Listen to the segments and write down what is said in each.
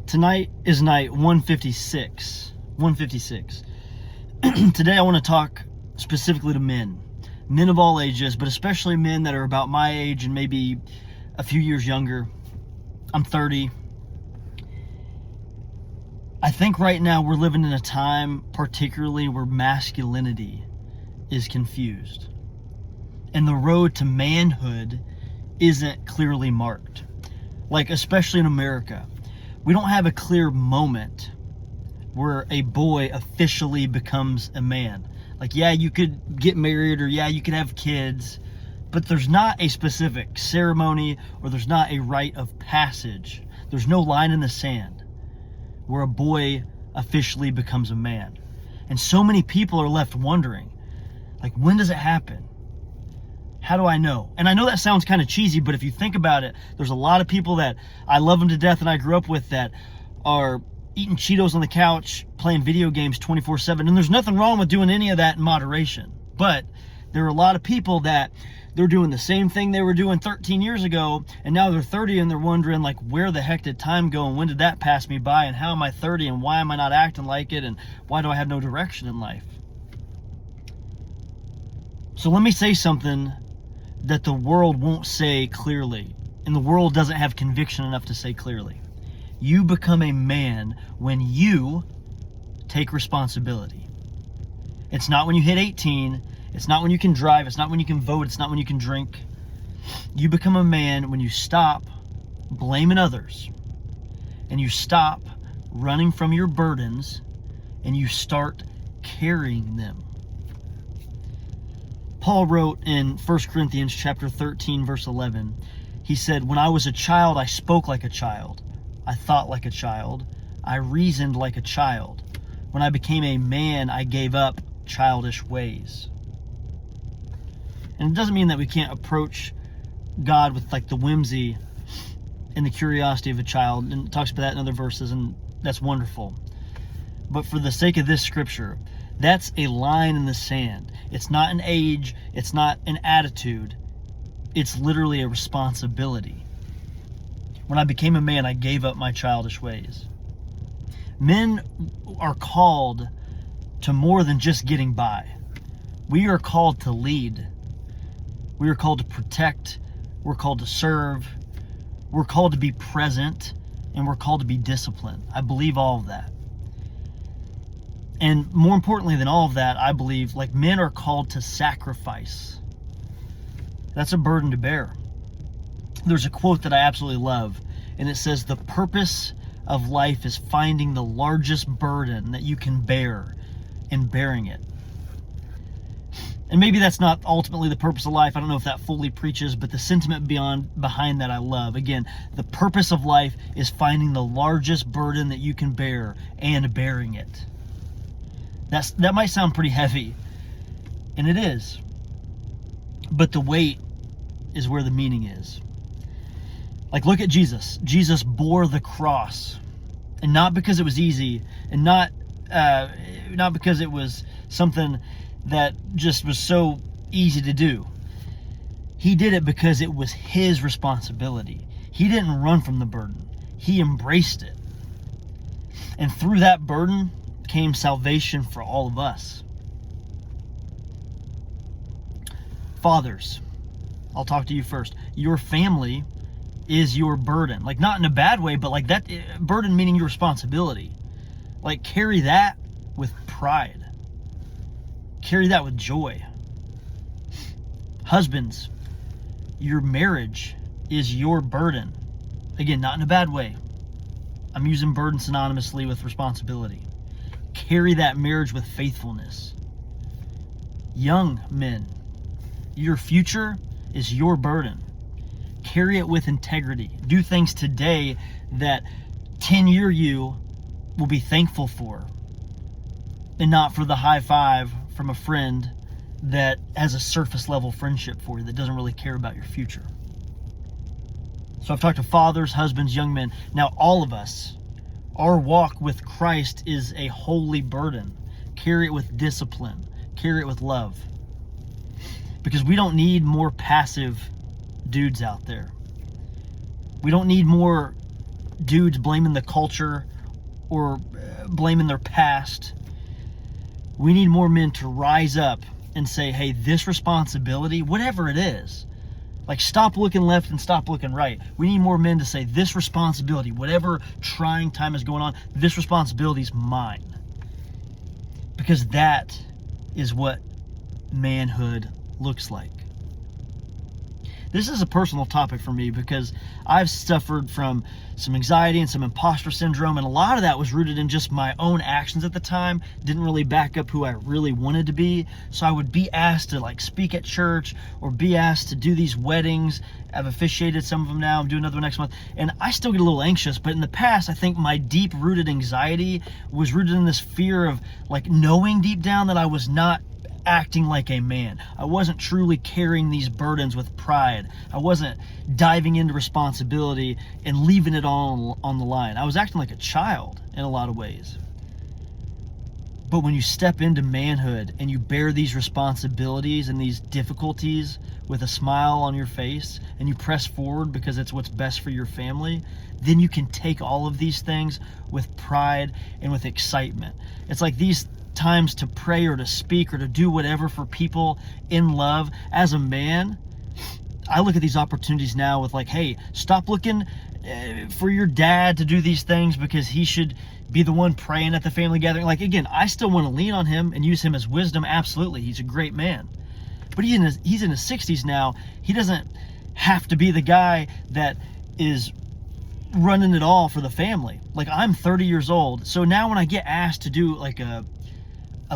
Tonight is night 156. 156. Today I want to talk specifically to men. Men of all ages, but especially men that are about my age and maybe a few years younger. I'm 30. I think right now we're living in a time particularly where masculinity is confused. And the road to manhood isn't clearly marked. Like, especially in America. We don't have a clear moment where a boy officially becomes a man. Like, yeah, you could get married or yeah, you could have kids, but there's not a specific ceremony or there's not a rite of passage. There's no line in the sand where a boy officially becomes a man. And so many people are left wondering, like, when does it happen? How do I know? And I know that sounds kind of cheesy, but if you think about it, there's a lot of people that I love them to death and I grew up with that are eating Cheetos on the couch, playing video games 24/7. And there's nothing wrong with doing any of that in moderation. But there are a lot of people that they're doing the same thing they were doing 13 years ago, and now they're 30 and they're wondering, like, where the heck did time go and when did that pass me by and how am I 30 and why am I not acting like it and why do I have no direction in life? So let me say something that the world won't say clearly, and the world doesn't have conviction enough to say clearly. You become a man when you take responsibility. It's not when you hit 18, it's not when you can drive, it's not when you can vote, it's not when you can drink. You become a man when you stop blaming others, and you stop running from your burdens, and you start carrying them. Paul wrote in 1 Corinthians chapter 13, verse 11, he said, "When I was a child, I spoke like a child. I thought like a child. I reasoned like a child. When I became a man, I gave up childish ways." And it doesn't mean that we can't approach God with like the whimsy and the curiosity of a child. And it talks about that in other verses, and that's wonderful. But for the sake of this scripture, that's a line in the sand. It's not an age. It's not an attitude. It's literally a responsibility. When I became a man, I gave up my childish ways. Men are called to more than just getting by. We are called to lead. We are called to protect. We're called to serve. We're called to be present. And we're called to be disciplined. I believe all of that. And more importantly than all of that, I believe, like, men are called to sacrifice. That's a burden to bear. There's a quote that I absolutely love, and it says, "The purpose of life is finding the largest burden that you can bear and bearing it." And maybe that's not ultimately the purpose of life. I don't know if that fully preaches, but the sentiment behind that I love. Again, the purpose of life is finding the largest burden that you can bear and bearing it. That might sound pretty heavy, and it is. But the weight is where the meaning is. Like, look at Jesus. Jesus bore the cross, and not because it was easy, and not because it was something that just was so easy to do. He did it because it was his responsibility. He didn't run from the burden. He embraced it. And through that burden came salvation for all of us. Fathers, I'll talk to you first. Your family is your burden. Like, not in a bad way, but like that burden meaning your responsibility. Like, carry that with pride. Carry that with joy. Husbands, your marriage is your burden. Again, not in a bad way. I'm using burden synonymously with responsibility. Carry that marriage with faithfulness. Young men, your future is your burden. Carry it with integrity. Do things today that 10-year you will be thankful for, and not for the high five from a friend that has a surface level friendship for you that doesn't really care about your future. So I've talked to fathers, husbands, young men. Now all of us, our walk with Christ is a holy burden. Carry it with discipline. Carry it with love. Because we don't need more passive dudes out there. We don't need more dudes blaming the culture or blaming their past. We need more men to rise up and say, hey, this responsibility, whatever it is, like stop looking left and stop looking right. We need more men to say this responsibility, whatever trying time is going on, this responsibility is mine. Because that is what manhood looks like. This is a personal topic for me because I've suffered from some anxiety and some imposter syndrome, and a lot of that was rooted in just my own actions at the time. Didn't really back up who I really wanted to be. So I would be asked to like speak at church or be asked to do these weddings. I've officiated some of them now. I'm doing another one next month. And I still get a little anxious, but in the past, I think my deep rooted anxiety was rooted in this fear of like knowing deep down that I was not acting like a man. I wasn't truly carrying these burdens with pride. I wasn't diving into responsibility and leaving it all on the line. I was acting like a child in a lot of ways. But when you step into manhood and you bear these responsibilities and these difficulties with a smile on your face and you press forward because it's what's best for your family, then you can take all of these things with pride and with excitement. It's like these times to pray or to speak or to do whatever for people in love. As a man, I look at these opportunities now with like, hey, stop looking for your dad to do these things because he should be the one praying at the family gathering. Like, again, I still want to lean on him and use him as wisdom. Absolutely. He's a great man. But he's in his 60s now. He doesn't have to be the guy that is running it all for the family. Like, I'm 30 years old. So now when I get asked to do like a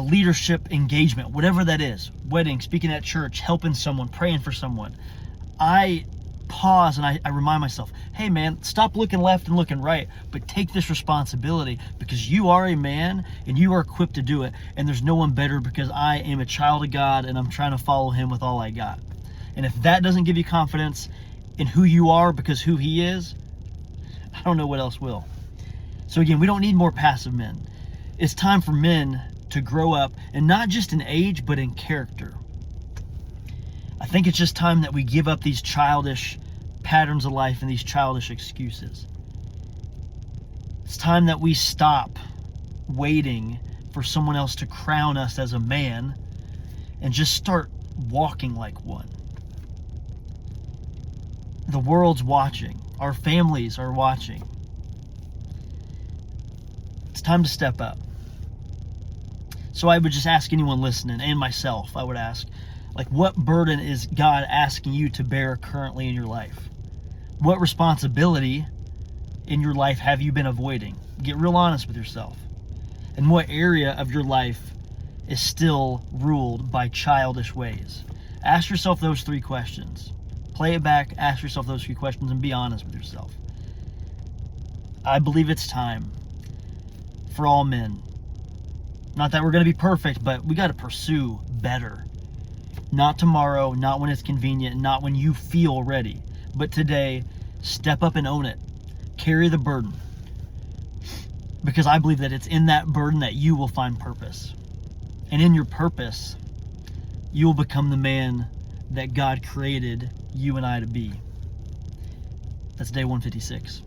leadership engagement, whatever that is, wedding, speaking at church, helping someone, praying for someone, I pause and I remind myself, hey man, stop looking left and looking right, but take this responsibility because you are a man and you are equipped to do it. And there's no one better because I am a child of God and I'm trying to follow him with all I got. And if that doesn't give you confidence in who you are because who he is, I don't know what else will. So again, we don't need more passive men. It's time for men to grow up, and not just in age, but in character. I think it's just time that we give up these childish patterns of life and these childish excuses. It's time that we stop waiting for someone else to crown us as a man and just start walking like one. The world's watching. Our families are watching. It's time to step up. So I would just ask anyone listening, and myself, I would ask, like, what burden is God asking you to bear currently in your life? What responsibility in your life have you been avoiding? Get real honest with yourself. And what area of your life is still ruled by childish ways? Ask yourself those 3 questions. Play it back, ask yourself those 3 questions, and be honest with yourself. I believe it's time for all men. Not that we're going to be perfect, but we got to pursue better. Not tomorrow, not when it's convenient, not when you feel ready. But today, step up and own it. Carry the burden. Because I believe that it's in that burden that you will find purpose. And in your purpose, you will become the man that God created you and I to be. That's day 156.